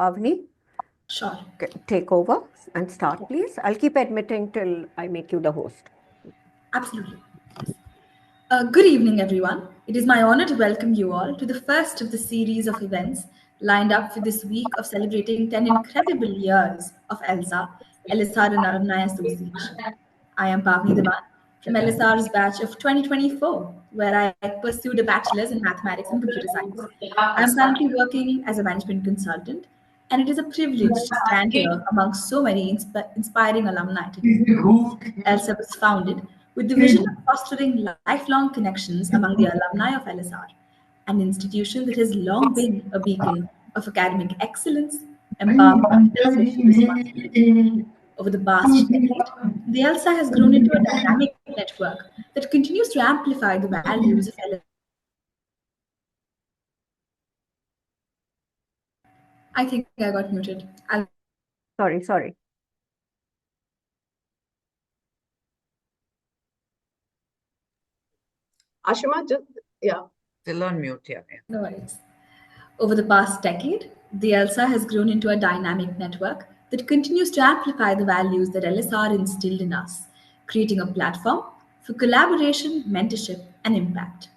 Pavni, Sure. take over and start, please. I'll keep admitting till I make you the host. Absolutely. Good evening, everyone. It is my honor to welcome you all to the first of the series of events lined up for this week of celebrating 10 incredible years of Elsa, LSR and Alumni Association. I am Pavni Devan from LSR's batch of 2024, where I pursued a bachelor's in mathematics and computer science. I am currently working as a management consultant, and it is a privilege to stand here amongst so many inspiring alumni today. ELSA was founded with the vision of fostering lifelong connections among the alumni of LSR, an institution that has long been a beacon of academic excellence, empowerment, and social responsibility. Over the past decade, the ELSA has grown into a dynamic network that continues to amplify the values of LSR. I think I got muted. Sorry. Ashima, still on mute. Yeah. No worries. Over the past decade, the ELSA has grown into a dynamic network that continues to amplify the values that LSR instilled in us, creating a platform for collaboration, mentorship, and impact.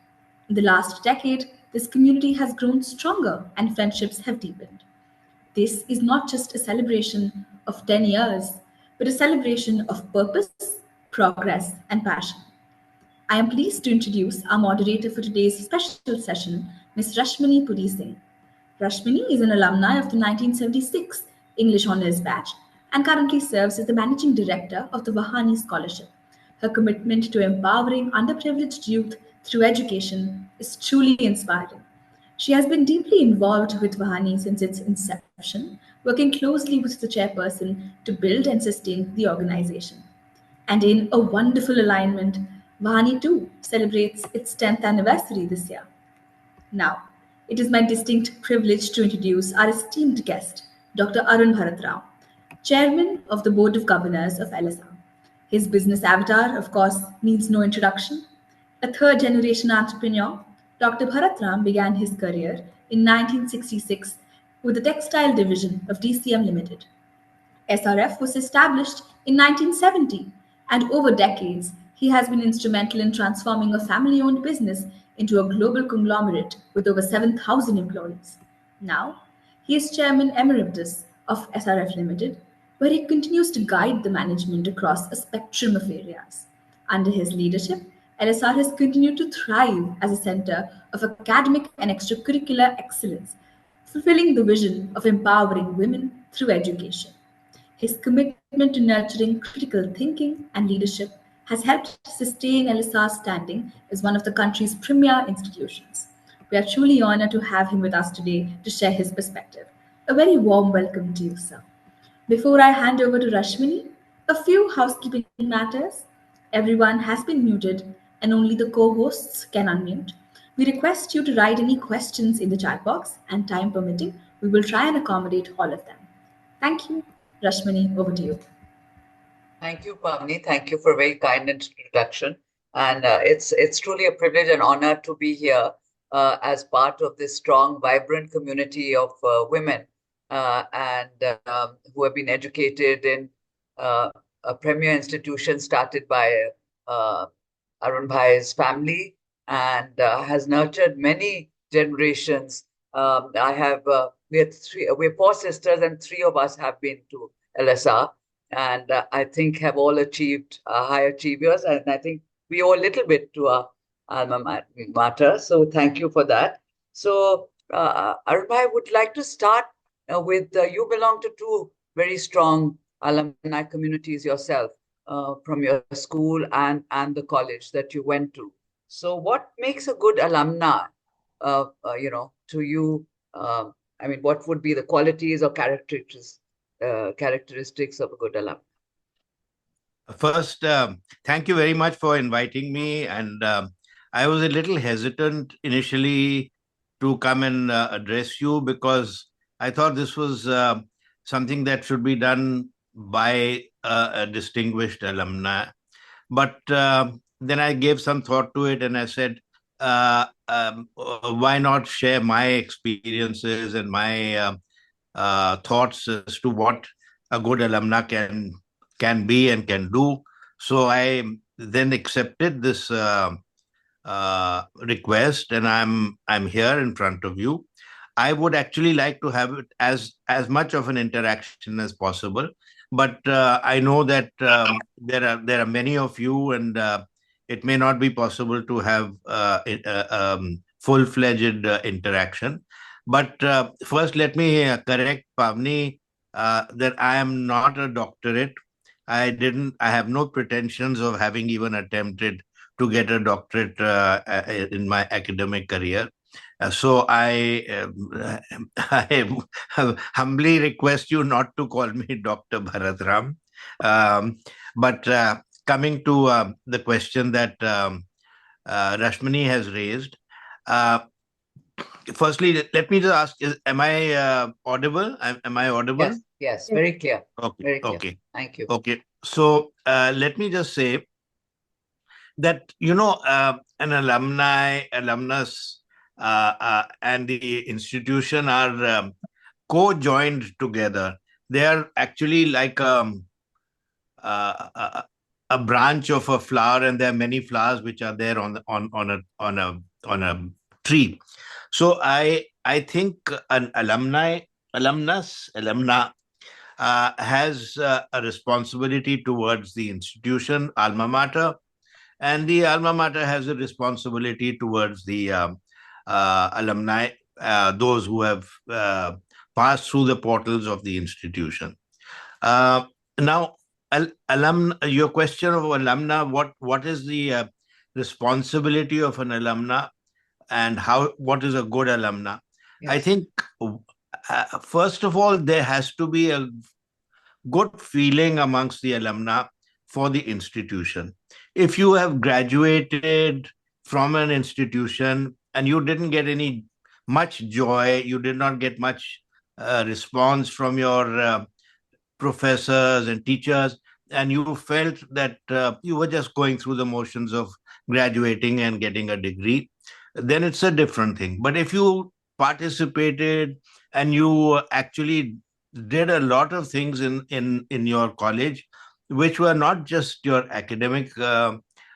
In the last decade, this community has grown stronger and friendships have deepened. This is not just a celebration of 10 years, but a celebration of purpose, progress, and passion. I am pleased to introduce our moderator for today's special session, Ms. Rashmini Puri Singh. Rashmini is an alumni of the 1976 English Honours batch and currently serves as the Managing Director of the Vahani Scholarship. Her commitment to empowering underprivileged youth through education is truly inspiring. She has been deeply involved with Vahani since its inception, working closely with the chairperson to build and sustain the organization. And in a wonderful alignment, Vahani too celebrates its 10th anniversary this year. Now, it is my distinct privilege to introduce our esteemed guest, Dr. Arun Bharat Ram, Chairman of the Board of Governors of LSR. His business avatar, of course, needs no introduction. A third generation entrepreneur, Dr. Bharat Ram began his career in 1966 with the textile division of DCM Limited. SRF was established in 1970, and over decades, he has been instrumental in transforming a family owned business into a global conglomerate with over 7,000 employees. Now, he is Chairman Emeritus of SRF Limited, where he continues to guide the management across a spectrum of areas. Under his leadership, LSR has continued to thrive as a center of academic and extracurricular excellence, fulfilling the vision of empowering women through education. His commitment to nurturing critical thinking and leadership has helped sustain LSR's standing as one of the country's premier institutions. We are truly honored to have him with us today to share his perspective. A very warm welcome to you, sir. Before I hand over to Rashmini, a few housekeeping matters. Everyone has been muted and only the co hosts can unmute. We request you to write any questions in the chat box, and time permitting, we will try and accommodate all of them. Thank you. Rashmini, over to you. Thank you, Pavni. Thank you for a very kind introduction. And it's truly a privilege and honor to be here as part of this strong, vibrant community of women who have been educated in a premier institution started by Arun Bhai's family and has nurtured many generations. We're four sisters, and three of us have been to LSR, and I think have all achieved high achievers. And I think we owe a little bit to our alma mater. So thank you for that. So Arun Bhai, would like to start with you belong to two very strong alumni communities yourself from your school and the college that you went to. So what makes a good alumna, to you? What would be the qualities or characteristics of a good alumna? First, thank you very much for inviting me. And I was a little hesitant initially to come and address you because I thought this was something that should be done by a distinguished alumni. But then I gave some thought to it and I said, why not share my experiences and my thoughts as to what a good alumna can be and can do. So I then accepted this request, and I'm here in front of you. I would actually like to have it as much of an interaction as possible, but I know that there are many of you, and it may not be possible to have full-fledged interaction. But first, let me correct Pavni that I am not a doctorate. I have no pretensions of having even attempted to get a doctorate in my academic career. So I humbly request you not to call me Dr. Bharat Ram. But coming to the question that Rashmani has raised, uh, firstly, let me just ask: am I audible? Am I audible? Yes, yes, very clear. Okay, Very clear. okay, Thank you. okay. So let me just say that an alumnus, and the institution are co-joined together. They are actually like a branch of a flower, and there are many flowers which are there on a tree. So I think an alumna has a responsibility towards the institution, alma mater, and the alma mater has a responsibility towards the alumni, those who have passed through the portals of the institution. Uh, Now, your question of alumna, what is the responsibility of an alumna, and what is a good alumna? I Yes. think, first of all, there has to be a good feeling amongst the alumni for the institution. If you have graduated from an institution and you didn't get any much joy, you did not get much response from your professors and teachers, and you felt that you were just going through the motions of graduating and getting a degree, then it's a different thing. But if you participated and you actually did a lot of things in your college, which were not just your academic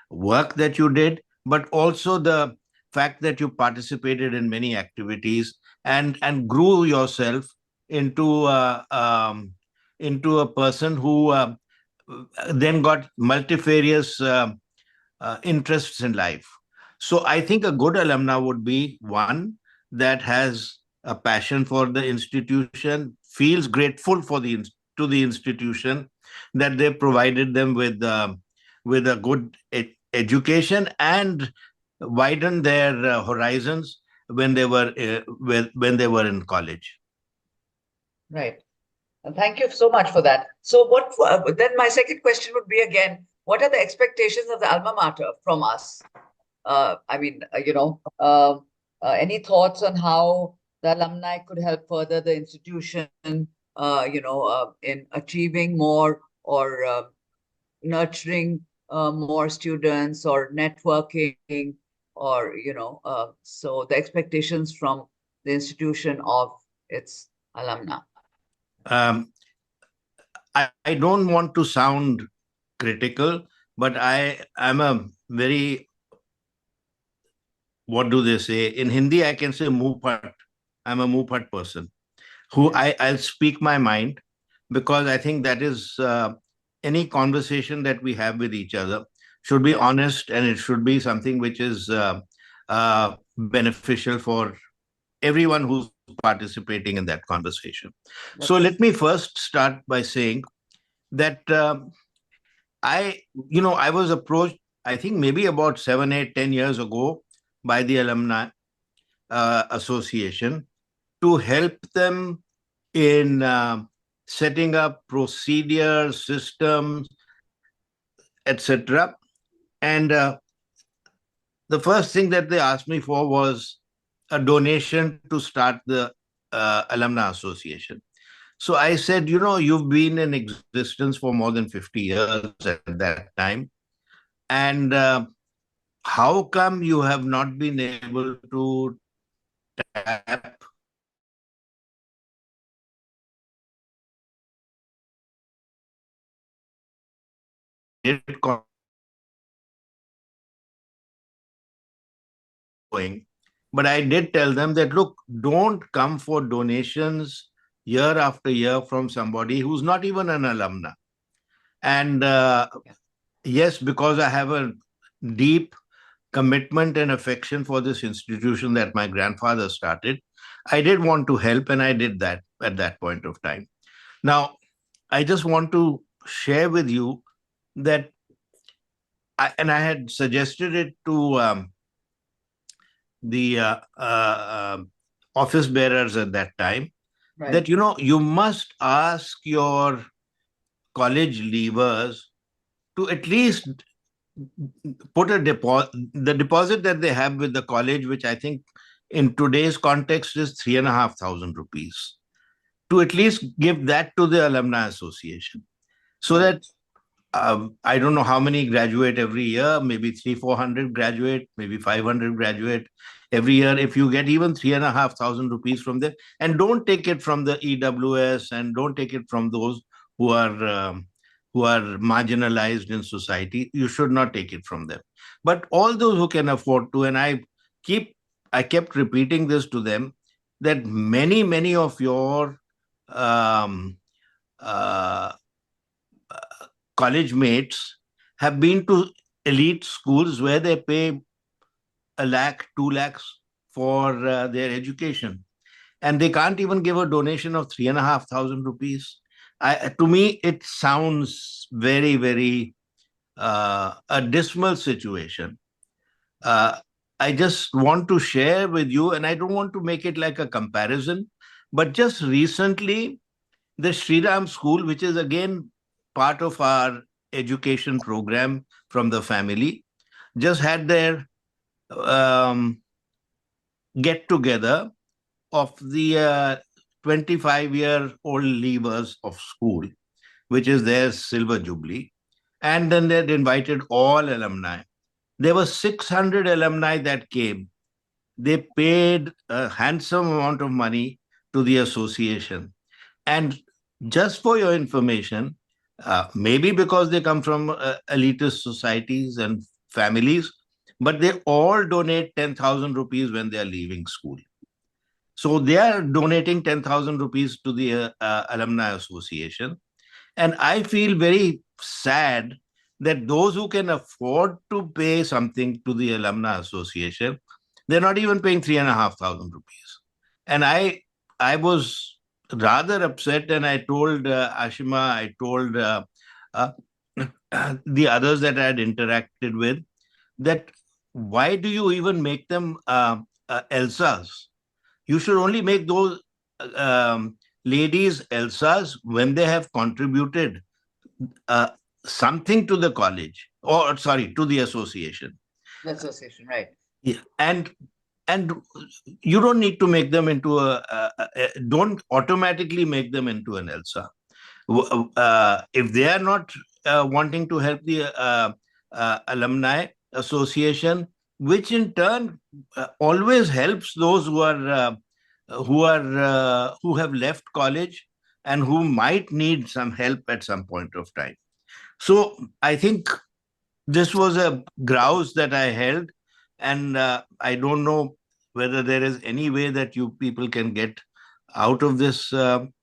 work that you did, but also the fact that you participated in many activities and grew yourself into into a person who then got multifarious interests in life. So I think a good alumna would be one that has a passion for the institution, feels grateful to the institution that they provided them with a good education and widened their horizons when they were when they were in college. Right. And thank you so much for that. So then my second question would be again, what are the expectations of the alma mater from us? I mean, any thoughts on how the alumni could help further the institution, in achieving more or nurturing more students or networking or, so the expectations from the institution of its alumni. I don't want to sound critical, but I am a very, what do they say? In Hindi, I can say mupat. I'm a mupat person who I'll speak my mind, because I think that is any conversation that we have with each other should be honest, and it should be something which is beneficial for everyone who's participating in that conversation. So let me first start by saying that I was approached, I think maybe about 7, 8, 10 years ago by the alumni association to help them in setting up procedures, systems, etc. And the first thing that they asked me for was a donation to start the alumni association. So I said, you've been in existence for more than 50 years at that time. And how come you have not been able to tap but I did tell them that, look, don't come for donations year after year from somebody who's not even an alumna. And yes, because I have a deep commitment and affection for this institution that my grandfather started, I did want to help, and I did that at that point of time. Now, I just want to share with you that, I had suggested it to the office bearers at that time, that, you must ask your college leavers to at least put the deposit that they have with the college, which I think in today's context is 3,500 rupees, to at least give that to the alumni association, so that I don't know how many graduate every year, maybe 300-400 graduate, maybe 500 graduate every year. If you get even 3,500 rupees from them, and don't take it from the EWS, and don't take it from those who are marginalized in society. You should not take it from them. But all those who can afford to, and I kept repeating this to them, that many of your college mates have been to elite schools where they pay 1 lakh, 2 lakhs for their education, and they can't even give a donation of 3,500 rupees. To me, it sounds very, very a dismal situation. I just want to share with you, and I don't want to make it like a comparison, but just recently, the Sriram School, which is again part of our education program from the family, just had their get together of the 25-year-old leavers of school, which is their silver jubilee. And then they'd invited all alumni. There were 600 alumni that came. They paid a handsome amount of money to the association. And just for your information, maybe because they come from elitist societies and families, but they all donate 10,000 rupees when they are leaving school. So they are donating 10,000 rupees to the Alumni Association. And I feel very sad that those who can afford to pay something to the Alumni Association, they're not even paying 3,500 rupees. And I was rather upset, and I told Ashima, I told the others that I had interacted with, that why do you even make them Elsas? You should only make those ladies Elsas when they have contributed something to the college, or sorry, to the association. The association, right? Yeah. And you don't need to make them into don't automatically make them into an Elsa. If they are not wanting to help the alumni association, which in turn always helps those who have left college and who might need some help at some point of time. So I think this was a grouse that I held, and I don't know whether there is any way that you people can get out of this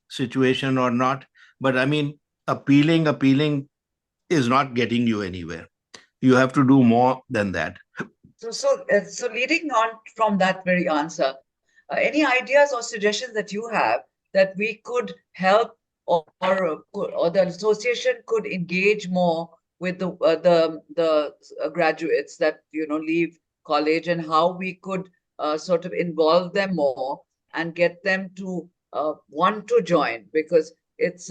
situation or not. But I mean, appealing is not getting you anywhere. You have to do more than that. So leading on from that very answer, any ideas or suggestions that you have that we could help, or the association could engage more with the graduates that leave college, and how we could sort of involve them more and get them to want to join, because it's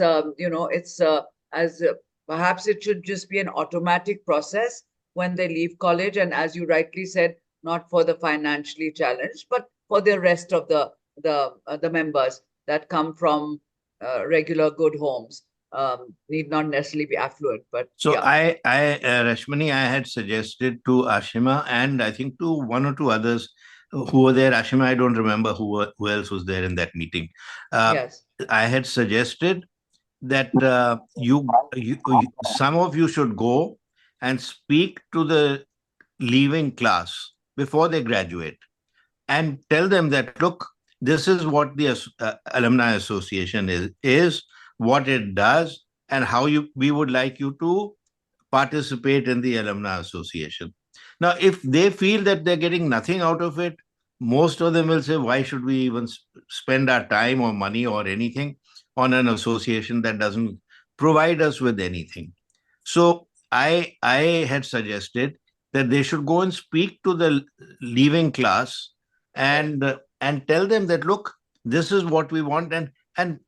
perhaps it should just be an automatic process when they leave college, and as you rightly said, not for the financially challenged, but for the rest of the members that come from regular good homes. Need not necessarily be affluent, but so yeah. Rashmani, I had suggested to Ashima, and I think to one or two others who were there. Ashima, I don't remember who else was there in that meeting. Yes. I had suggested that you some of you should go and speak to the leaving class before they graduate and tell them that, look, this is what the alumni association is what it does, and how we would like you to participate in the alumni association. Now, if they feel that they're getting nothing out of it, most of them will say, why should we even spend our time or money or anything on an association that doesn't provide us with anything? So I had suggested that they should go and speak to the leaving class and tell them that, look, this is what we want. And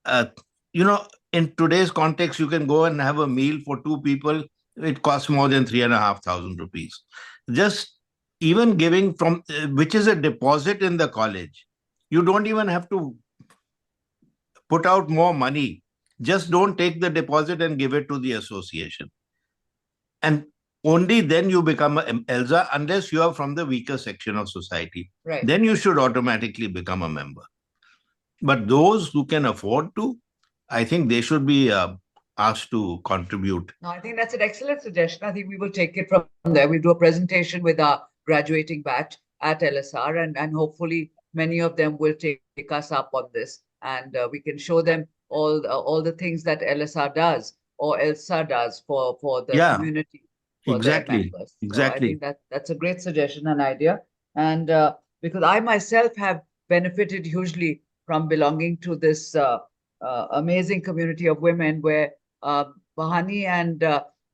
uh, you know, in today's context, you can go and have a meal for two people. It costs more than 3,500 rupees. Just even giving from which is a deposit in the college. You don't even have to put out more money. Just don't take the deposit and give it to the association. And only then you become an Elsa, unless you are from the weaker section of society. Right. Then you should automatically become a member. But those who can afford to, I think they should be asked to contribute. No, I think that's an excellent suggestion. I think we will take it from there. We'll do a presentation with our graduating batch at LSR, and hopefully many of them will take us up on this, and we can show them all the things that LSR does or Elsa does for the community, for their members. So I think that's a great suggestion and idea. And because I myself have benefited hugely from belonging to this amazing community of women where Bahani and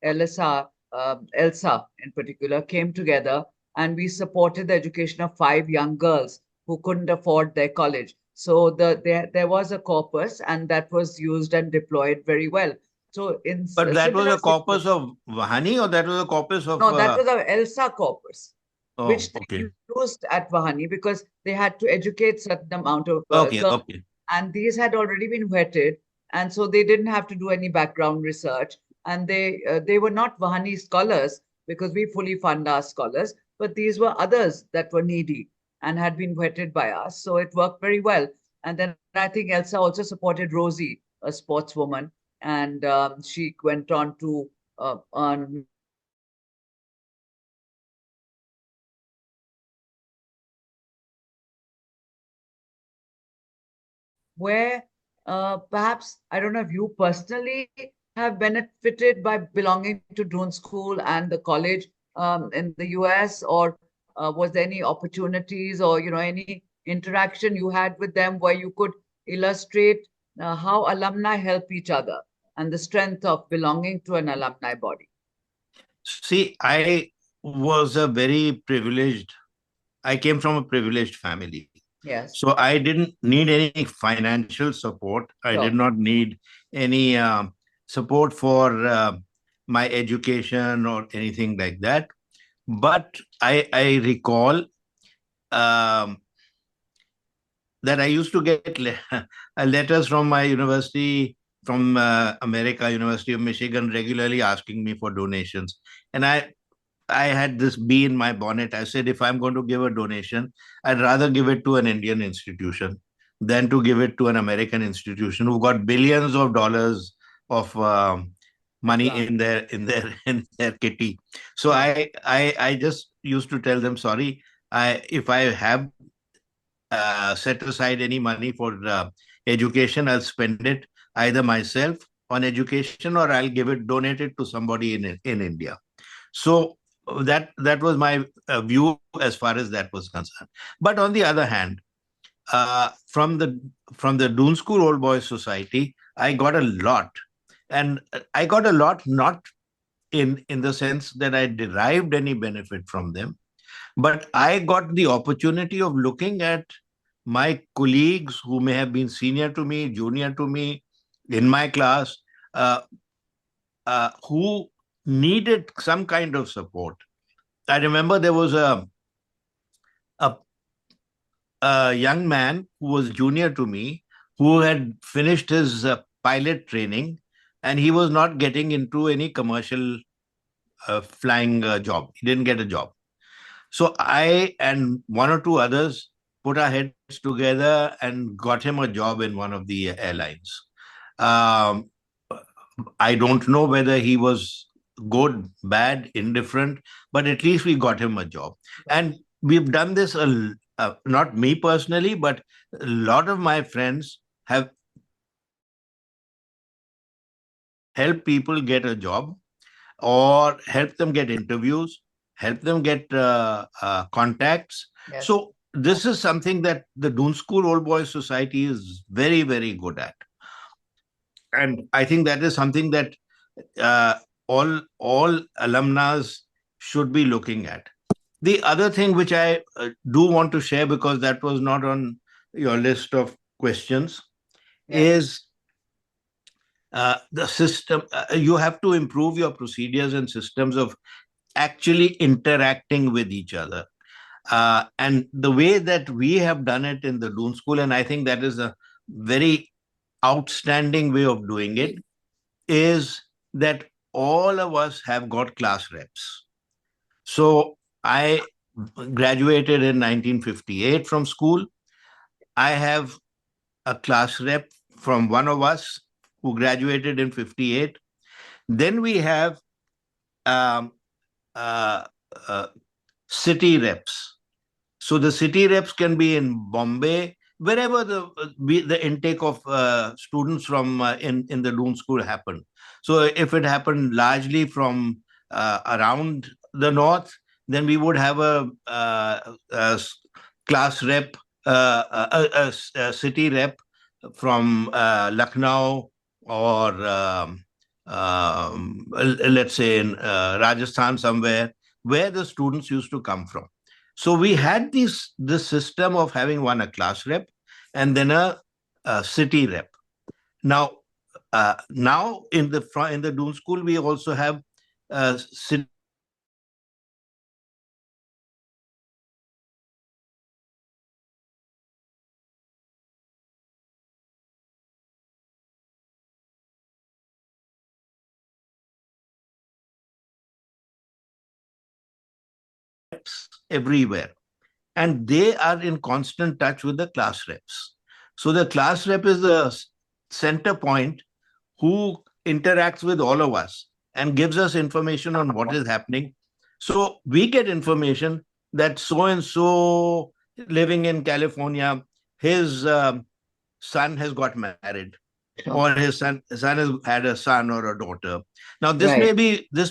Elsa in particular, came together, and we supported the education of 5 young girls who couldn't afford their college. So there was a corpus, and that was used and deployed very well. So but that was a corpus of Vahani, or that was a corpus of... No, that was a Elsa corpus, which okay. they used at Vahani because they had to educate certain amount of girls. Okay. And these had already been vetted, and so they didn't have to do any background research. And they were not Vahani scholars because we fully fund our scholars, but these were others that were needy and had been vetted by us. So it worked very well. And then I think Elsa also supported Rosie, a sportswoman, and she went on to earn where perhaps, I don't know if you personally have benefited by belonging to Doon School and the college in the US, or was there any opportunities or, any interaction you had with them where you could illustrate how alumni help each other and the strength of belonging to an alumni body? See, I came from a privileged family. Yes. So I didn't need any financial support. I did not need any support for my education or anything like that. But I recall that I used to get letters from my university, from America, University of Michigan, regularly asking me for donations. And I had this bee in my bonnet. I said, if I'm going to give a donation, I'd rather give it to an Indian institution than to give it to an American institution who got billions of dollars of money in their kitty. So I just used to tell them, sorry, if I have set aside any money for education, I'll spend it either myself on education, or I'll donate it to somebody in India. So that was my view as far as that was concerned. But on the other hand, from the Doon School Old Boys Society, I got a lot. And I got a lot not in the sense that I derived any benefit from them, but I got the opportunity of looking at my colleagues who may have been senior to me, junior to me, in my class, who needed some kind of support. I remember there was a young man who was junior to me, who had finished his pilot training, and he was not getting into any commercial flying job. He didn't get a job. So I and one or two others put our heads together and got him a job in one of the airlines. I don't know whether he was good, bad, indifferent, but at least we got him a job. And we've done this, not me personally, but a lot of my friends have helped people get a job or help them get interviews, help them get contacts. Yes. So this is something that the Doon School Old Boys Society is very, very good at. And I think that is something that all alumnas should be looking at. The other thing which I do want to share, because that was not on your list of questions, is the system. You have to improve your procedures and systems of actually interacting with each other. And the way that we have done it in the Doon School, and I think that is a very outstanding way of doing it, is that all of us have got class reps. So I graduated in 1958 from school. I have a class rep from one of us who graduated in 58. Then we have um, uh, city reps. So the city reps can be in Bombay, wherever the intake of students from in the Doon School happened. So if it happened largely from around the north, then we would have a class rep, a city rep from Lucknow or let's say in Rajasthan somewhere, where the students used to come from. So we had this system of having one a class rep and then a city rep. Now in the Doon School we also have city reps everywhere, and they are in constant touch with the class reps. So the class rep is the center point who interacts with all of us and gives us information on what is happening. So we get information that so and so living in California, his son has got married, or his son has had a son or a daughter. Now this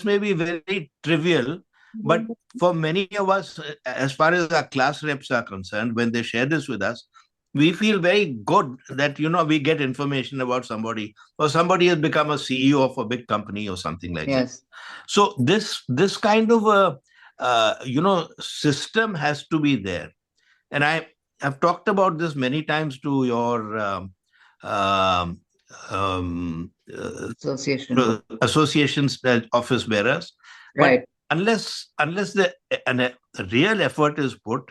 may be very trivial, but for many of us, as far as our class reps are concerned, when they share this with us, we feel very good that we get information about somebody, or somebody has become a CEO of a big company or something like that. So this kind of a system has to be there. And I have talked about this many times to your associations, office bearers. But unless a real effort is put,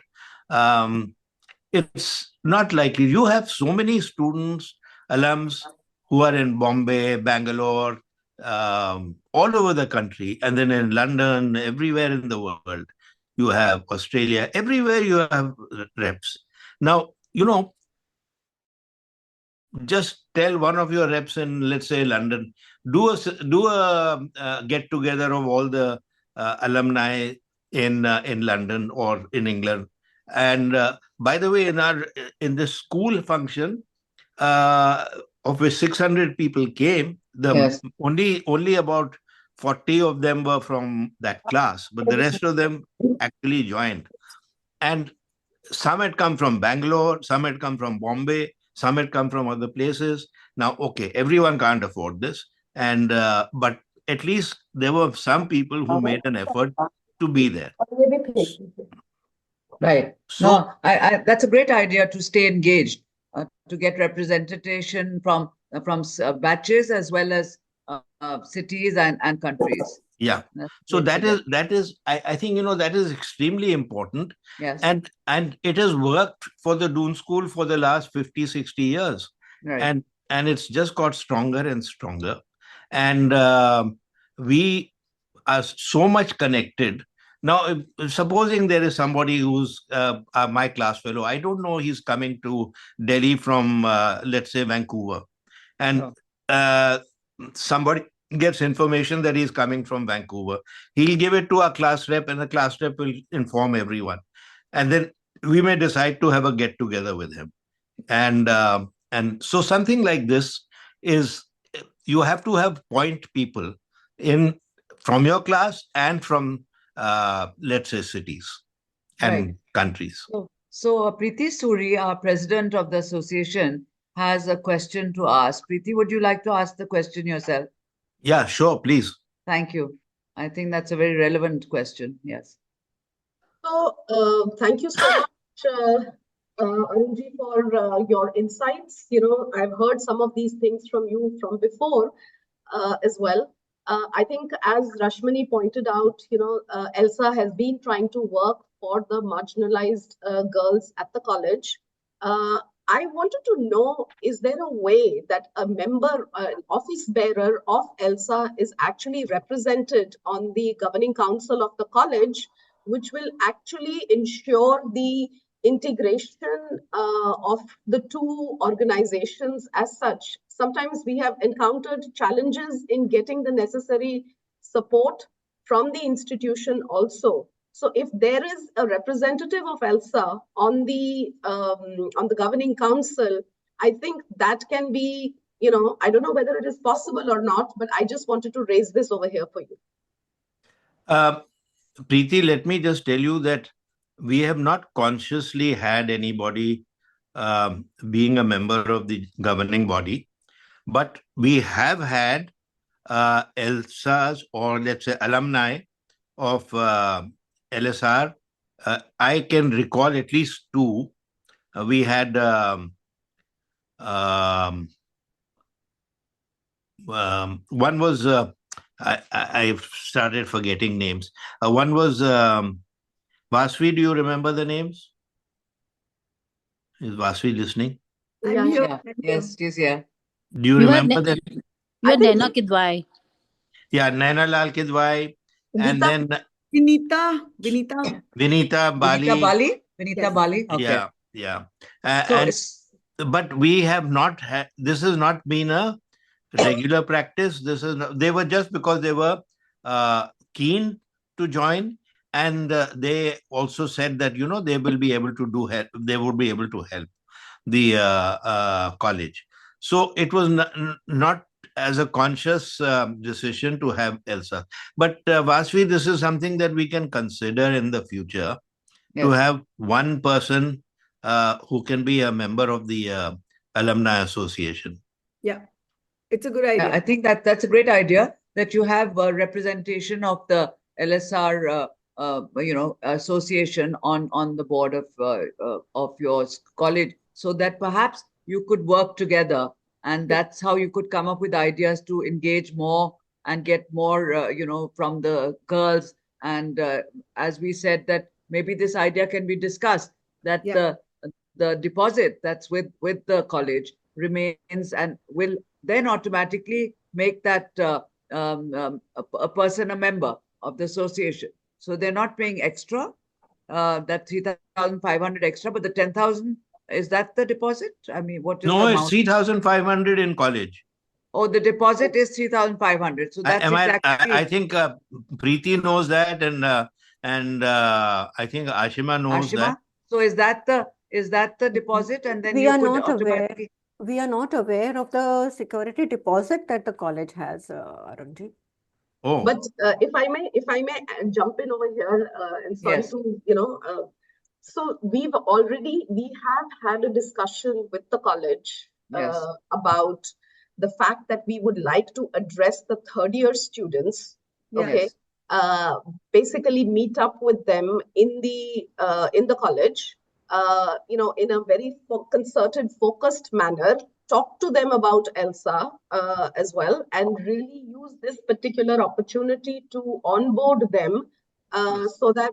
it's not likely. You have so many students, alums who are in Bombay, Bangalore, all over the country, and then in London, everywhere in the world. You have Australia, everywhere you have reps. Now, just tell one of your reps in, let's say, London, do a get together of all the alumni in London or in England. And by the way, in the school function, of which 600 people came, only about 40 of them were from that class, but the rest of them actually joined. And some had come from Bangalore, some had come from Bombay, some had come from other places. Now, okay, everyone can't afford this, and but at least there were some people who made an effort to be there. Right. So, no, that's a great idea, to stay engaged, to get representation from batches as well as cities and countries. Yeah. So that is I think that is extremely important. Yes. And it has worked for the Doon School for the last 50, 60 years. Right. And it's just got stronger and stronger. And we are so much connected. Now, supposing there is somebody who's my class fellow, I don't know, he's coming to Delhi from, let's say, Vancouver. And somebody gets information that he's coming from Vancouver, he'll give it to our class rep, and the class rep will inform everyone. And then we may decide to have a get together with him. And so something like this is, you have to have point people in from your class and from let's say cities and countries. So Preeti Suri, our president of the association, has a question to ask. Preeti, would you like to ask the question yourself? Yeah, sure, please. Thank you. I think that's a very relevant question. Yes. So thank you so much, Arunji, for your insights. I've heard some of these things from you from before as well. I think, as Rashmani pointed out, Elsa has been trying to work for the marginalized girls at the college. I wanted to know, is there a way that a member, an office bearer of Elsa is actually represented on the governing council of the college, which will actually ensure the integration of the two organizations as such? Sometimes we have encountered challenges in getting the necessary support from the institution also. So if there is a representative of Elsa on the governing council, I think that can be, I don't know whether it is possible or not, but I just wanted to raise this over here for you. Preeti, let me just tell you that we have not consciously had anybody being a member of the governing body, but we have had Elsa's, or let's say alumni of LSR. I can recall at least two. We had one was I've started forgetting names. One was Vasvi. Do you remember the names? Is Vasvi listening? Yeah. Yes, she's here. Do you remember them? You are Naina Kidwai. Yeah, Naina Lal Kidwai. And then Vinita Bali. Vinita Bali. Okay. Yeah. But we have not had, this has not been a regular practice. They were just because they were keen to join, and they also said that they will be able to they would be able to help the college. So it was not as a conscious decision to have Elsa. But Vasvi, this is something that we can consider in the future, to have one person who can be a member of the alumni association. Yeah, it's a good idea. I think that's a great idea, that you have a representation of the LSR association on the board of your college, so that perhaps you could work together, and that's how you could come up with ideas to engage more and get more from the girls. And as we said, that maybe this idea can be discussed, that the deposit that's with the college remains and will then automatically make that a person a member of the association. So they're not paying extra, that 3,500 extra, but the 10,000, is that the deposit? I mean, what is the amount? It's 3,500 in college. Oh, the deposit is 3,500. So that's exactly. I think Preeti knows that, and I think Ashima knows that. So is that the deposit? And then we are not aware of the security deposit that the college has, Arunji. Oh. But if I may jump in over here, and sorry to, so we have had a discussion with the college about the fact that we would like to address the third year students. Okay. Basically meet up with them in the college, in a very concerted, focused manner, talk to them about Elsa as well, and really use this particular opportunity to onboard them so that,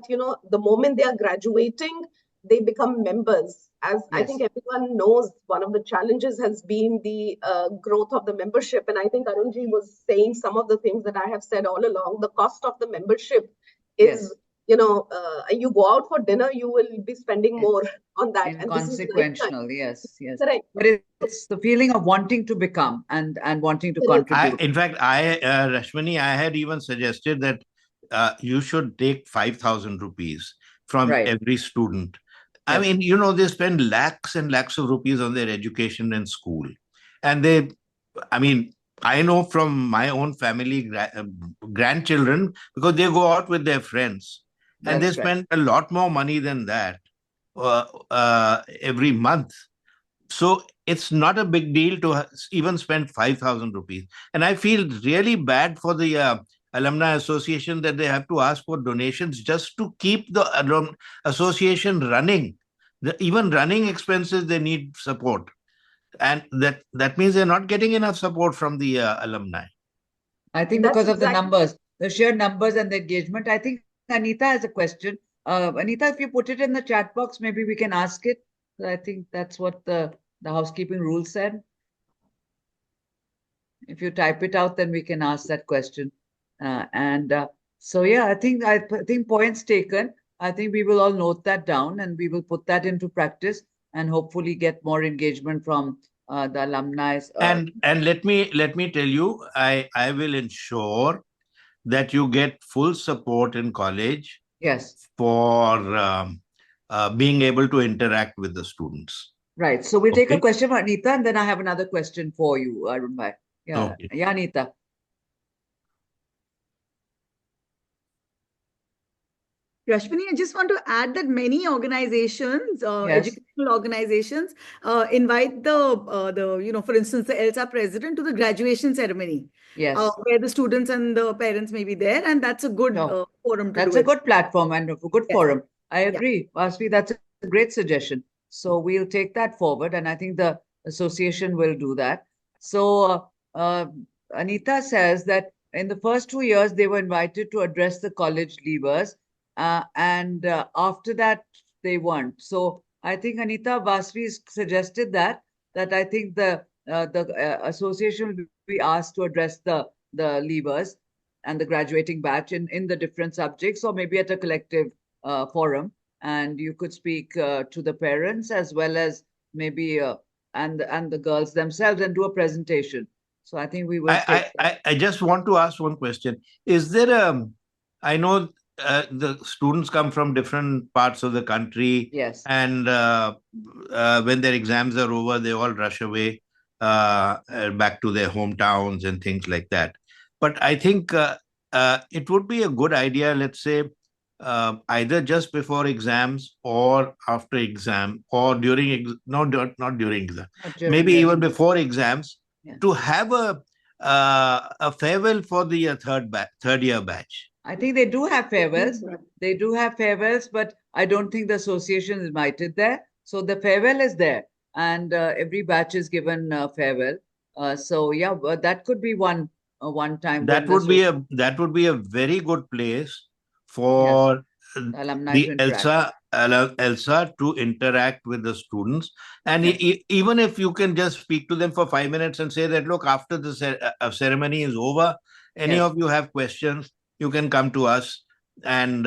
the moment they are graduating, they become members. As I think everyone knows, one of the challenges has been the growth of the membership. And I think Arunji was saying some of the things that I have said all along. The cost of the membership is you go out for dinner, you will be spending more on that. And this is Inconsequential, yes. Correct. But it's the feeling of wanting to become and wanting to Correct. contribute. In fact, Rashmani, I had even suggested that you should take 5,000 rupees from every student. I mean, they spend lakhs and lakhs of rupees on their education in school. And I know from my own family, grandchildren, because they go out with their friends and they spend a lot more money than that every month. So it's not a big deal to even spend 5,000 rupees. And I feel really bad for the Alumni Association that they have to ask for donations just to keep the association running. Even running expenses, they need support. And that means they're not getting enough support from the alumni. I think because of the numbers, the sheer numbers and the engagement. I think Anita has a question. Anita, if you put it in the chat box, maybe we can ask it. I think that's what the housekeeping rule said. If you type it out, then we can ask that question. So yeah, I think points taken. I think we will all note that down and we will put that into practice and hopefully get more engagement from the alumni. And let me tell you, I will ensure that you get full support in college. Yes. For being able to interact with the students. Right. So we'll take a question from Anita, and then I have another question for you, Arun Bhai. Yeah. Okay. Yeah, Anita. Rashmani, I just want to add that many organizations, educational organizations, invite the for instance, the Elsa president to the graduation ceremony. Yes. Where the students and the parents may be there, and that's a good forum to do it. That's a good platform and a good forum. I agree, Vasvi. That's a great suggestion. So we'll take that forward, and I think the association will do that. So Anita says that in the first 2 years, they were invited to address the college leavers. And after that, they weren't. So I think Anita Vasvi suggested that I think the association will be asked to address the leavers and the graduating batch in the different subjects, or maybe at a collective forum. And you could speak to the parents as well as maybe and the girls themselves and do a presentation. So I think we will. I just want to ask one question. Is there I know the students come from different parts of the country. Yes. And when their exams are over, they all rush away back to their hometowns and things like that. But I think it would be a good idea, let's say, either just before exams or after exam or during, not during exam, maybe even before exams, to have a farewell for the third year batch. I think they do have farewells. They do have farewells, but I don't think the association is invited there. So the farewell is there, and every batch is given farewell. So yeah, that could be one time. That would be a very good place for the Elsa to interact with the students. And even if you can just speak to them for 5 minutes and say that, look, after the ceremony is over, any of you have questions, you can come to us and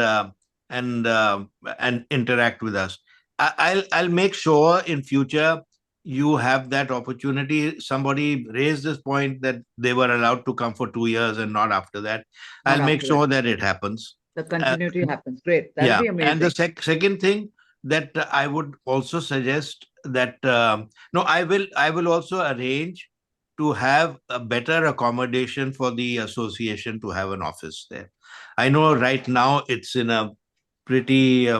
interact with us. I'll make sure in future you have that opportunity. Somebody raised this point that they were allowed to come for 2 years and not after that. I'll make sure that it happens. The continuity happens. Great. That'll be amazing. And the second thing that I would also suggest that I will also arrange to have a better accommodation for the association to have an office there. I know right now it's in a pretty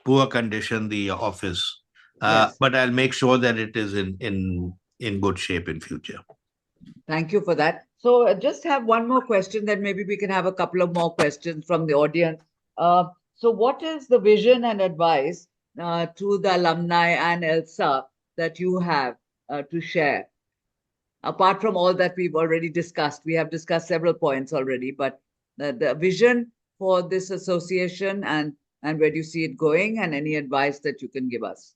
poor condition, the office, but I'll make sure that it is in good shape in future. Thank you for that. So I just have one more question, then maybe we can have a couple of more questions from the audience. So what is the vision and advice to the alumni and Elsa that you have to share? Apart from all that we've already discussed, we have discussed several points already, but the vision for this association and where do you see it going, and any advice that you can give us?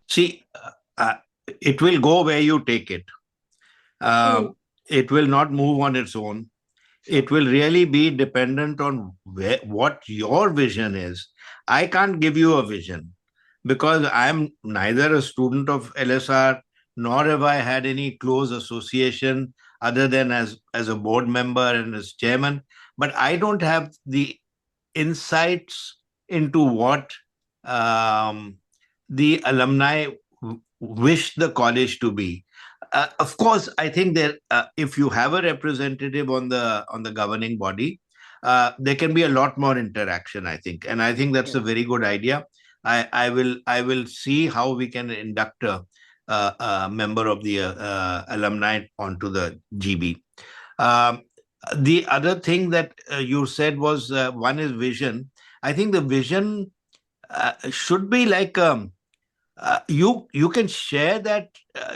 See, it will go where you take it. It will not move on its own. it will really be dependent on what your vision is. I can't give you a vision because I'm neither a student of LSR nor have I had any close association other than as a board member and as chairman. But I don't have the insights into what um, the alumni wish the college to be. Of course, I think that if you have a representative on the governing body, there can be a lot more interaction. I think, and I think that's a very good idea. I will see how we can induct a member of the alumni onto the GB. Um, the other thing that you said was one is vision. I think the vision should be like you can share that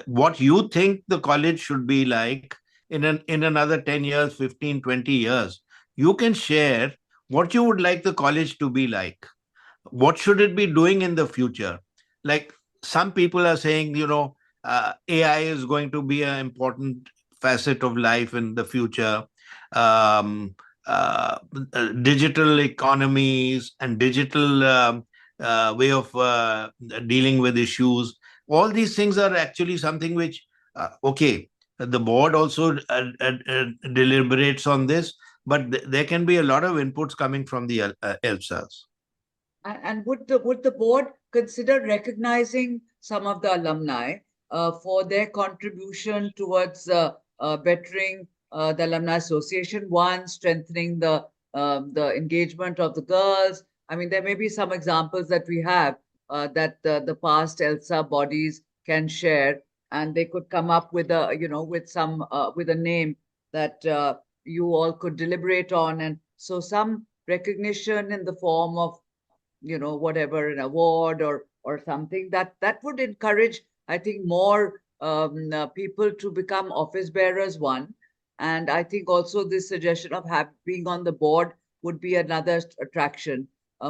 what you think the college should be like in another 10 years, 15, 20 years. You can share what you would like the college to be like. What should it be doing in the future? Like some people are saying, AI is going to be an important facet of life in the future. Um, Digital economies and digital way of dealing with issues. All these things are actually something which, okay, the board also deliberates on this, but there can be a lot of inputs coming from the ELSAs. And would the board consider recognizing some of the alumni for their contribution towards bettering the alumni association? One, strengthening the engagement of the girls. I mean, there may be some examples that we have that the past ELSA bodies can share, and they could come up with with a name that you all could deliberate on, and so some recognition in the form of whatever, an award or something that would encourage, I think, more people to become office bearers. One, and I think also this suggestion of being on the board would be another attraction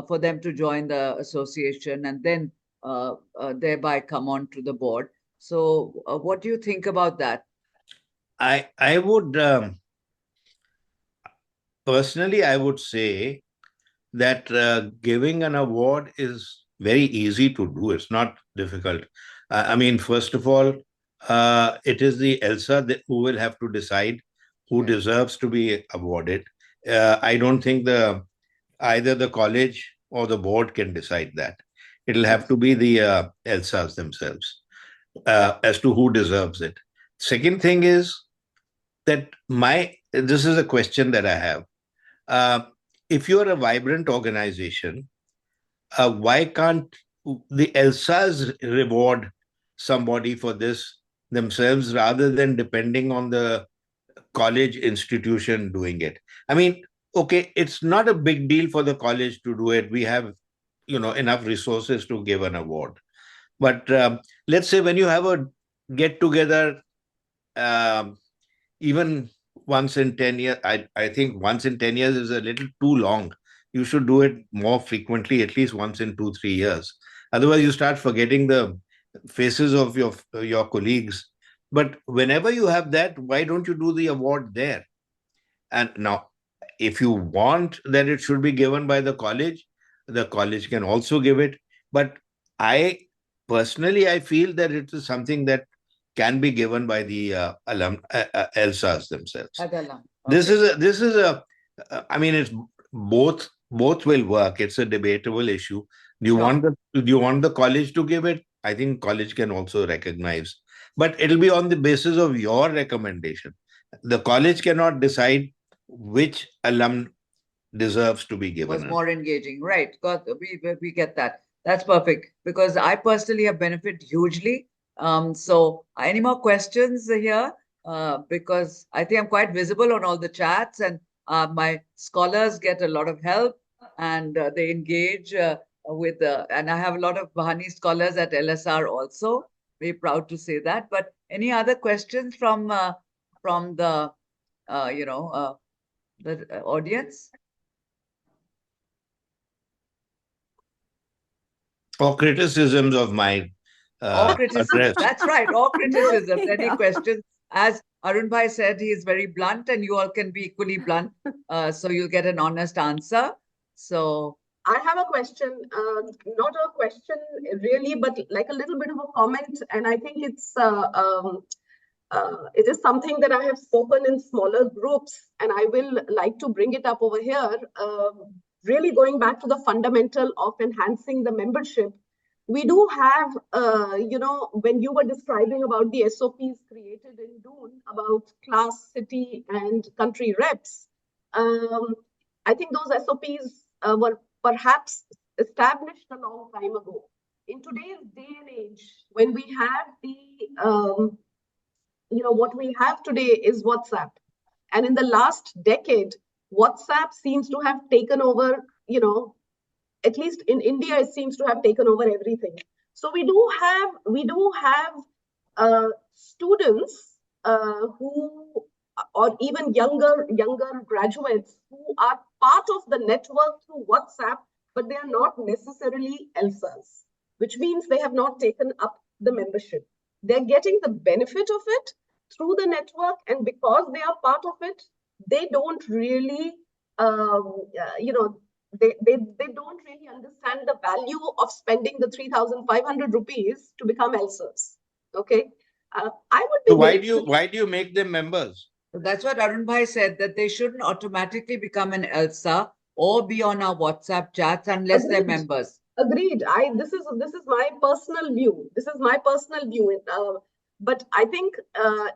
for them to join the association and then thereby come on to the board. So, what do you think about that? I would personally, I would say that giving an award is very easy to do. It's not difficult. I mean, first of all, it is the ELSA who will have to decide who deserves to be awarded. I don't think either the college or the board can decide that. It'll have to be the ELSAs themselves as to who deserves it. Second thing is that this is a question that I have. If you're a vibrant organization, why can't the ELSAs reward somebody for this themselves rather than depending on the college institution doing it? I mean, okay, it's not a big deal for the college to do it. We have, enough resources to give an award. But let's say when you have a get together, even once in 10 years, I think once in 10 years is a little too long. You should do it more frequently, at least once in 2-3 years. Otherwise, you start forgetting the faces of your colleagues. But whenever you have that, why don't you do the award there? And now, if you want that it should be given by the college can also give it. But I feel that it is something that can be given by the ELSAs themselves. Okay. This is a I mean, it's both will work. It's a debatable issue. Do you want the college to give it? I think college can also recognize, but it'll be on the basis of your recommendation. The college cannot decide which alum deserves to be given. Was more engaging, right? We get that. That's perfect, because I personally have benefited hugely. So any more questions here? Because I think I'm quite visible on all the chats, and my scholars get a lot of help, and they engage with, and I have a lot of Bahani scholars at LSR also. Very proud to say that. But any other questions from the the audience? Or criticisms of my or criticism. That's right. Or criticisms. Any questions? As Arun Bhai said he is very blunt, and you all can be equally blunt. So you'll get an honest answer. So I have a question, not a question really, but like a little bit of a comment, and I think it is something that I have spoken in smaller groups, and I will like to bring it up over here. Really going back to the fundamental of enhancing the membership, we do have, when you were describing about the SOPs created in Dune about class, city, and country reps, I think those SOPs were perhaps established a long time ago. In today's day and age, when we have what we have today is WhatsApp. And in the last decade, WhatsApp seems to have taken over, at least in India, it seems to have taken over everything. So we do have students who, or even younger graduates who are part of the network through WhatsApp, but they are not necessarily ELSAs, which means they have not taken up the membership. They're getting the benefit of it through the network, and because they are part of it, they don't really, they don't really understand the value of spending the 3,500 rupees to become ELSAs. Okay, I would be. So why do you make them members? That's what Arun Bhai said, that they shouldn't automatically become an ELSA or be on our WhatsApp chats unless they're members. Agreed. This is my personal view. This is my personal view. But I think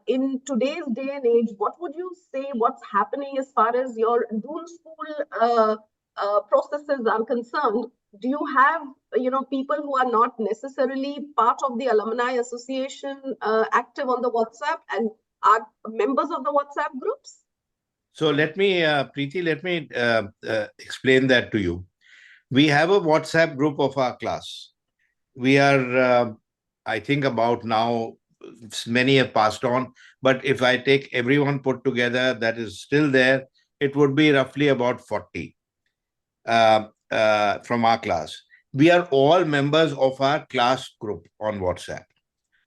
in today's day and age, what would you say? What's happening as far as your Dune school processes are concerned? Do you have people who are not necessarily part of the alumni association active on the WhatsApp and are members of the WhatsApp groups? So let me, Preeti, explain that to you. We have a WhatsApp group of our class. We are, I think about now, many have passed on, but if I take everyone put together that is still there, it would be roughly about 40 from our class. We are all members of our class group on WhatsApp.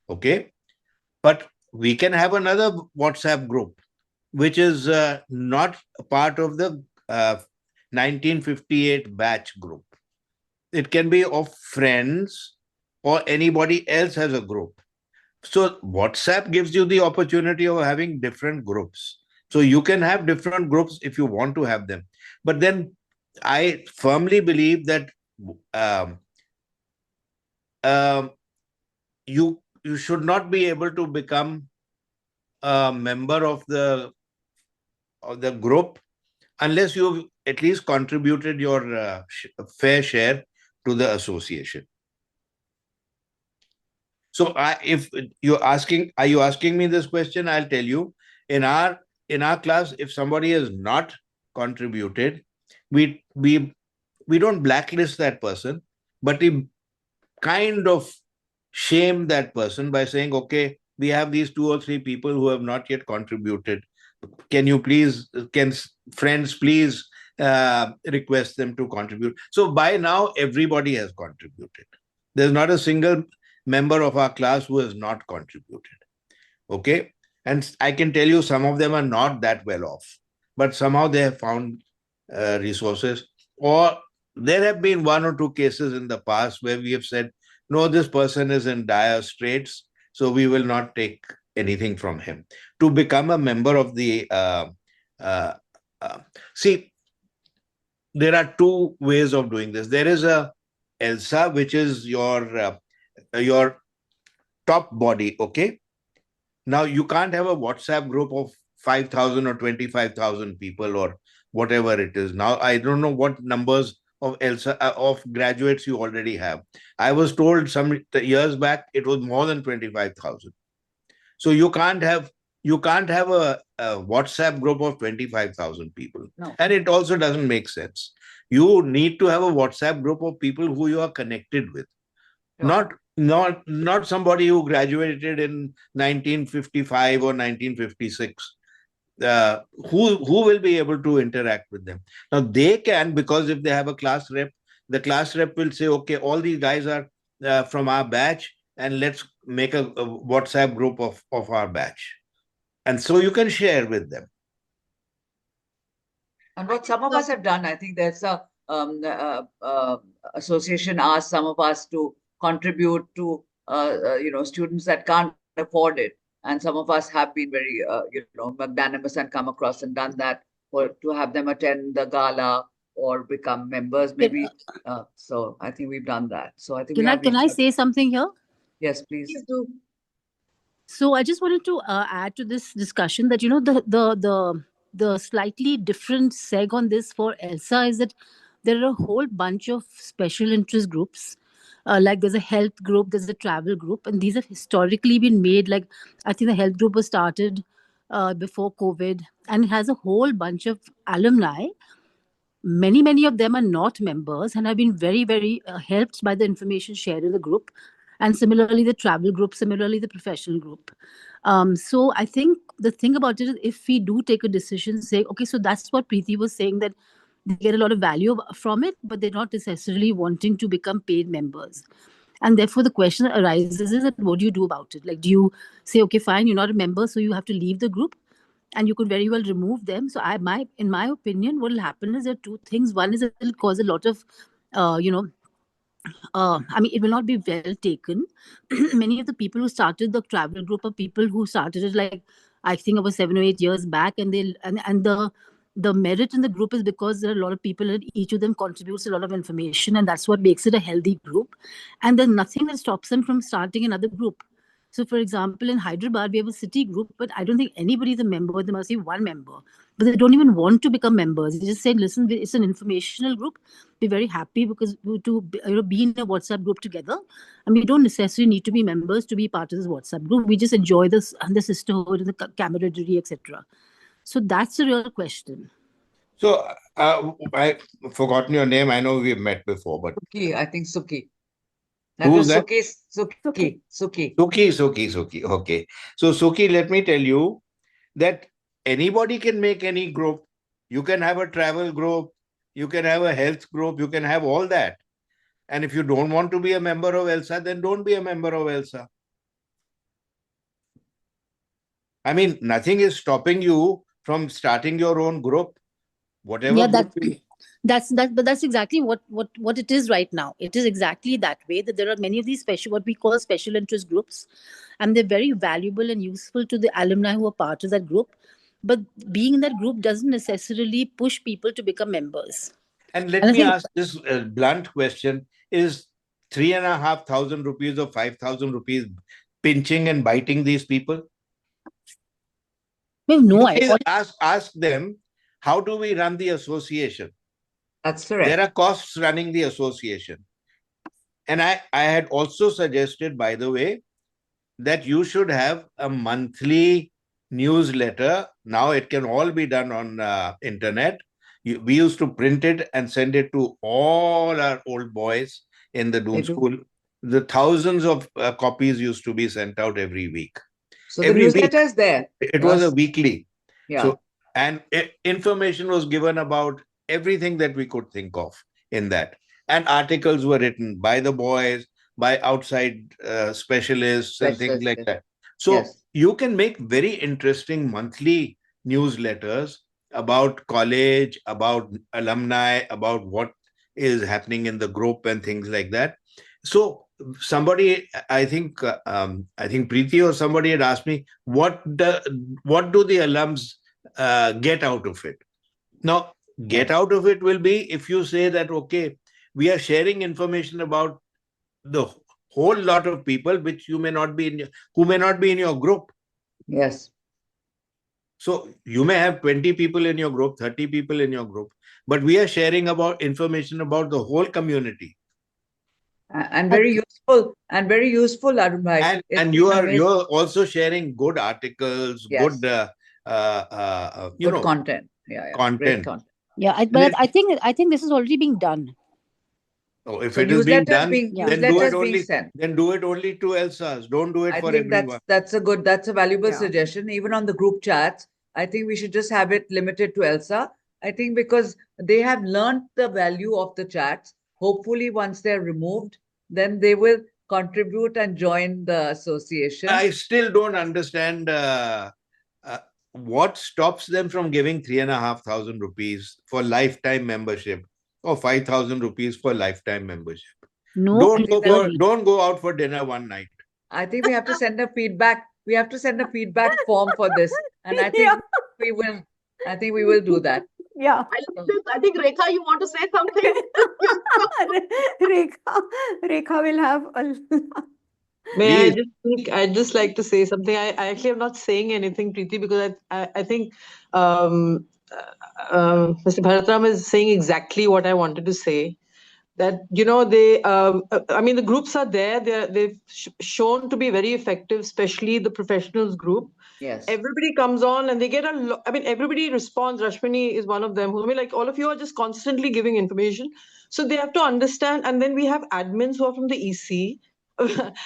Okay. But we can have another WhatsApp group, which is not a part of the 1958 batch group. It can be of friends or anybody else has a group. So WhatsApp gives you the opportunity of having different groups. So you can have different groups if you want to have them. But then I firmly believe that you should not be able to become a member of the group unless you've at least contributed your fair share to the association. So if you're asking, are you asking me this question? I'll tell you. In our class, if somebody has not contributed, we don't blacklist that person, but we kind of shame that person by saying, okay, we have these 2 or 3 people who have not yet contributed. Can friends please request them to contribute? So by now, everybody has contributed. There's not a single member of our class who has not contributed. Okay. And I can tell you some of them are not that well off, but somehow they have found resources. Or there have been 1 or 2 cases in the past where we have said, no, this person is in dire straits, so we will not take anything from him. To become a member of the see, there are 2 ways of doing this. There is a ELSA, which is your top body. Okay. Now you can't have a WhatsApp group of 5,000 or 25,000 people or whatever it is. Now I don't know what numbers of ELSA of graduates you already have. I was told some years back it was more than 25,000. So you can't have a WhatsApp group of 25,000 people. No. And it also doesn't make sense. You need to have a WhatsApp group of people who you are connected with. Yeah. Not somebody who graduated in 1955 or 1956. Who will be able to interact with them? Now they can, because if they have a class rep, the class rep will say, okay, all these guys are from our batch, and let's make a WhatsApp group of our batch. And so you can share with them. And what some of us have done, I think there's a association asked some of us to contribute to students that can't afford it, and some of us have been very magnanimous and come across and done that, or to have them attend the gala or become members maybe. So I think we've done that. So I think can I say something here? Yes, please. Please do. So I just wanted to add to this discussion that the slightly different seg on this for Elsa is that there are a whole bunch of special interest groups. Like there's a health group, there's a travel group, and these have historically been made. Like I think the health group was started before COVID, and it has a whole bunch of alumni. Many of them are not members and have been very helped by the information shared in the group, and similarly the travel group, similarly the professional group. So I think the thing about it is, if we do take a decision, say, okay, so that's what Preeti was saying, that they get a lot of value from it, but they're not necessarily wanting to become paid members. And therefore the question that arises is that what do you do about it? Like, do you say, okay, fine, you're not a member, so you have to leave the group? And you could very well remove them. So in my opinion, what will happen is there are two things. One is it will cause a lot of, I mean, it will not be well taken. Many of the people who started the travel group are people who started it like, I think about 7 or 8 years back, and the merit in the group is because there are a lot of people and each of them contributes a lot of information, and that's what makes it a healthy group. And there's nothing that stops them from starting another group. So, for example, in Hyderabad, we have a city group, but I don't think anybody's a member. There must be one member, but they don't even want to become members. They just say, listen, it's an informational group. We're very happy because to be in a WhatsApp group together. And we don't necessarily need to be members to be part of this WhatsApp group. We just enjoy this and the sisterhood and the camaraderie, etc. So that's the real question. So I've forgotten your name. I know we've met before, but Suki, I think Suki. Who's that? Suki. Suki. Okay. So Suki, let me tell you that anybody can make any group. You can have a travel group, you can have a health group, you can have all that. And if you don't want to be a member of Elsa, then don't be a member of Elsa. I mean, nothing is stopping you from starting your own group, whatever. Yeah, that's exactly what it is right now. It is exactly that way, that there are many of these what we call special interest groups, and they're very valuable and useful to the alumni who are part of that group. But being in that group doesn't necessarily push people to become members. And let me ask this blunt question: is 3,500 rupees or 5,000 rupees pinching and biting these people? No, ask them, how do we run the association? That's correct. There are costs running the association. And I had also suggested, by the way, that you should have a monthly newsletter. Now it can all be done on internet. We used to print it and send it to all our old boys in the Doon school. The thousands of copies used to be sent out every week. So the newsletter is there. It was a weekly. Yeah. So, and information was given about everything that we could think of in that. And articles were written by the boys, by outside specialists and things like that. So you can make very interesting monthly newsletters about college, about alumni, about what is happening in the group and things like that. So somebody, I think Preeti or somebody had asked me, what do the alums get out of it? Now, get out of it will be if you say that, okay, we are sharing information about the whole lot of people which who may not be in your group. Yes. So you may have 20 people in your group, 30 people in your group, but we are sharing about information about the whole community. And very useful, Arun Bhai. And you're also sharing good articles, good good content. Yeah. Content. Great content. Yeah, but I think this is already being done. Oh, if it is being done, then do it only to Elsa's. Don't do it for everyone. That's a valuable suggestion. Even on the group chats, I think we should just have it limited to Elsa. I think because they have learned the value of the chats. Hopefully, once they're removed, then they will contribute and join the association. I still don't understand what stops them from giving 3,500 rupees for lifetime membership or 5,000 rupees for lifetime membership? No, Don't go out for dinner one night. I think we have to send a feedback. We have to send a feedback form for this, and I think we will. I think we will do that. Yeah. I think Rekha, you want to say something? Rekha will have a. May I just think, I'd just like to say something. I actually am not saying anything, Preeti, because I think Mr. Bharat Ram is saying exactly what I wanted to say. That, they, I mean, the groups are there. They've shown to be very effective, especially the professionals group. Yes. Everybody comes on and they get a lot. I mean, everybody responds. Rashmini is one of them. I mean, like, all of you are just constantly giving information. So they have to understand. And then we have admins who are from the EC.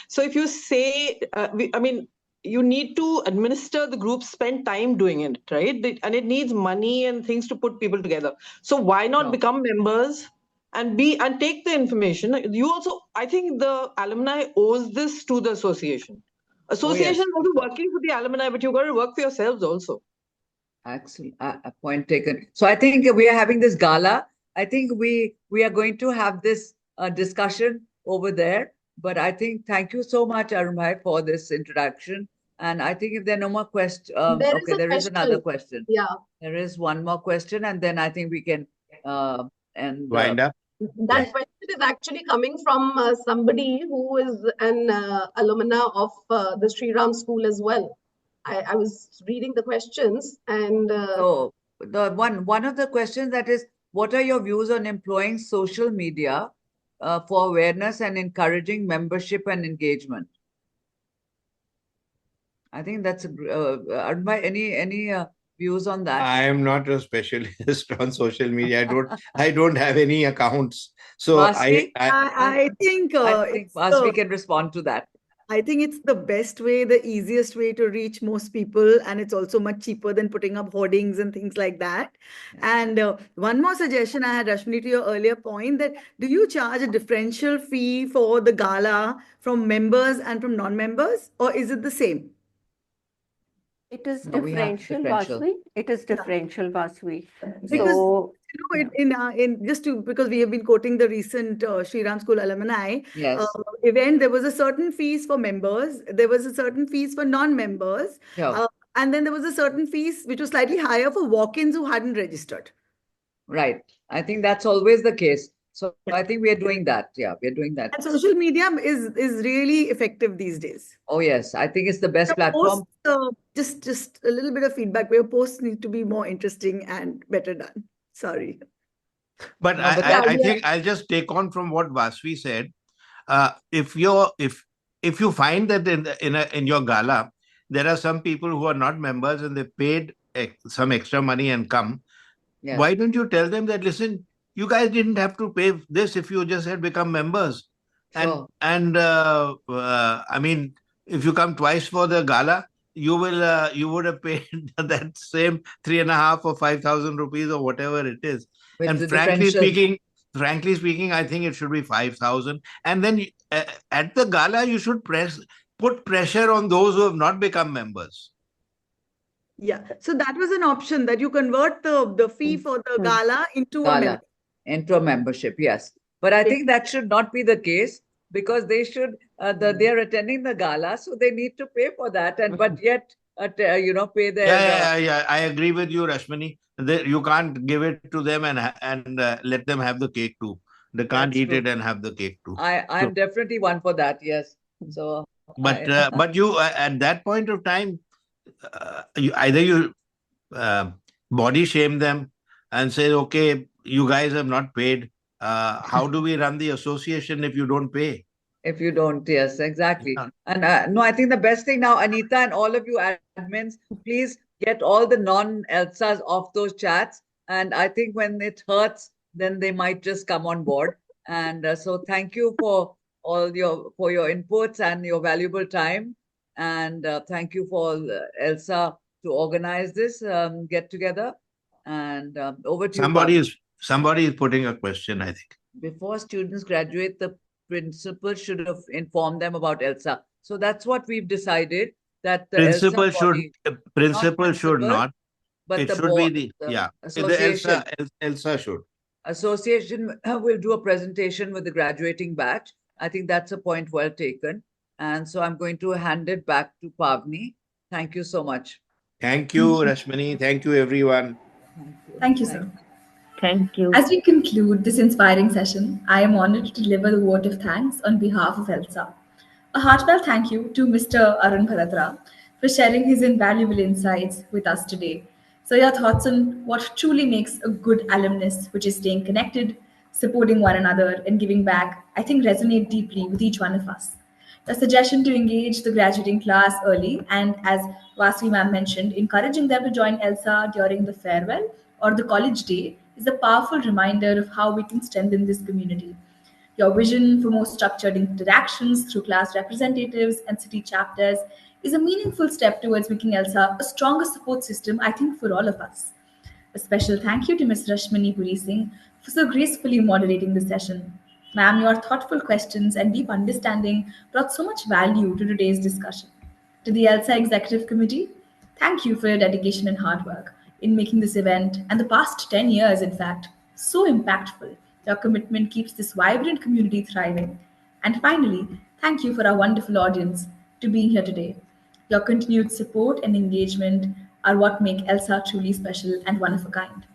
So if you say, I mean, you need to administer the group, spend time doing it, right? And it needs money and things to put people together. So why not become members and take the information? You also, I think the alumni owes this to the association. Association is also working for the alumni, but you've got to work for yourselves also. Excellent. Point taken. So I think we are having this gala. I think we are going to have this discussion over there. But I think, thank you so much, Arun Bhai, for this introduction. And I think if there are no more questions, there is another question. Yeah. There is one more question, and then I think we can wind up. That question is actually coming from somebody who is an alumna of the Sri Ram School as well. I was reading the questions, and so the one of the questions that is, what are your views on employing social media for awareness and encouraging membership and engagement? I think that's any views on that? I am not a specialist on social media. I don't have any accounts. So Vasvi? I think Vasvi can respond to that. I think it's the best way, the easiest way to reach most people, and it's also much cheaper than putting up hoardings and things like that. And one more suggestion I had, Rashmini, to your earlier point, that do you charge a differential fee for the gala from members and from non-members, or is it the same? It is differential, Vasvi. It is differential, Vasvi. Because So, because we have been quoting the recent Sri Ram School alumni event, there was a certain fees for members, there was a certain fees for non-members, and then there was a certain fees which was slightly higher for walk-ins who hadn't registered. Right. I think that's always the case. So I think we are doing that. Yeah, we are doing that. And social media is really effective these days. Oh yes, I think it's the best platform. Just a little bit of feedback. Your posts need to be more interesting and better done. Sorry. But I think I'll just take on from what Vasvi said. If you find that in your gala there are some people who are not members and they paid some extra money and come, why don't you tell them that, listen, you guys didn't have to pay this if you just had become members. Sure. And I mean, if you come twice for the gala, you would have paid that same 3,500 or 5,000 rupees or whatever it is. And frankly speaking, I think it should be 5,000. And then at the gala, you should put pressure on those who have not become members. Yeah. So that was an option, that you convert the fee for the gala into a membership. Yes. But I think that should not be the case, because they should they are attending the gala, so they need to pay for that, and but yet pay their I agree with you, Rashmini. You can't give it to them and let them have the cake too. They can't eat it and have the cake too. I'm definitely one for that. Yes. So but you at that point of time, you body shame them and say, okay, you guys have not paid. How do we run the association if you don't pay? If you don't, yes, exactly. And no, I think the best thing now, Anita and all of you admins, please get all the non-Elsas off those chats. And I think when it hurts, then they might just come on board. And so thank you for your inputs and your valuable time. And thank you for Elsa to organize this get together. And over to you. Somebody is putting a question, I think. Before students graduate, the principal should have informed them about Elsa. So that's what we've decided, that the Principal ELSA should body, principal should principal, not. but It the should be board, the association. Elsa should. Association will do a presentation with the graduating batch. I think that's a point well taken. And so I'm going to hand it back to Pavni. Thank you so much. Thank you, Rashmani. Thank you, everyone. Thank you, sir. Thank you. As we conclude this inspiring session, I am honored to deliver the vote of thanks on behalf of ELSA. A heartfelt thank you to Mr. Arun Bharat Ram for sharing his invaluable insights with us today. So, your thoughts on what truly makes a good alumnus, which is staying connected, supporting one another, and giving back, I think resonate deeply with each one of us. The suggestion to engage the graduating class early and, as Vasvi ma'am mentioned, encouraging them to join ELSA during the farewell or the college day is a powerful reminder of how we can strengthen this community. Your vision for more structured interactions through class representatives and city chapters is a meaningful step towards making ELSA a stronger support system, I think, for all of us. A special thank you to Ms. Rashmani Puri Singh for so gracefully moderating the session. Ma'am, your thoughtful questions and deep understanding brought so much value to today's discussion. To the ELSA Executive Committee, thank you for your dedication and hard work in making this event and the past 10 years, in fact, so impactful. Your commitment keeps this vibrant community thriving. And finally, thank you for our wonderful audience to being here today. Your continued support and engagement are what make ELSA truly special and one of a kind.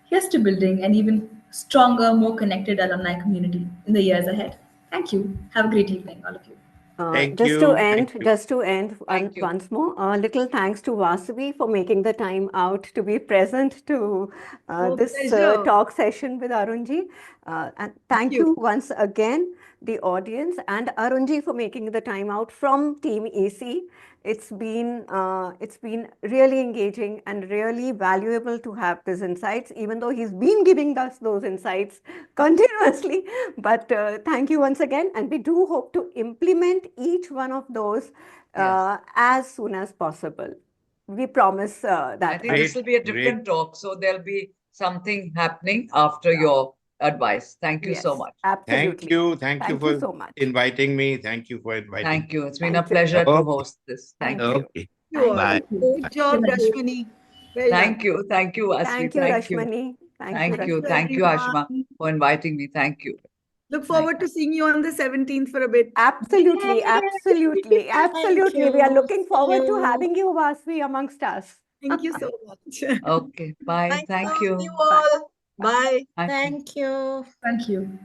Here's to building an even stronger, more connected alumni community in the years ahead. Thank you. Have a great evening, all of you. Thank Just you. to Thank end, Thank you. once more, a little thanks to Vasavi for making the time out to be present to this pleasure. talk session with Arunji. And thank you once again, the audience, and Arunji for making the time out from Team EC. It's been really engaging and really valuable to have these insights, even though he's been giving us those insights continuously. But thank you once again, and we do hope to implement each one of those as soon as possible. We promise that. I think this will be a different talk, so there'll be something happening after your advice. Thank you so much. Absolutely. Thank you for so much. inviting me. Thank you for inviting. Thank you. It's been Thank a you. pleasure to Okay. host this. Thank you. Okay. Bye. Bye. Good job, Rashmani. Well Thank you. Thank you, Asmi. Thank you, Rashmani. Thank you. done. Thank you, Ashma, everyone. for inviting me. Thank you. Look forward to seeing you on the 17th for a bit. Absolutely. We are looking forward to you. having you, Vasvi, amongst us. Thank you so much. Okay. Bye. Thank you. You all. Bye. Thank you. Thank you. Thank you.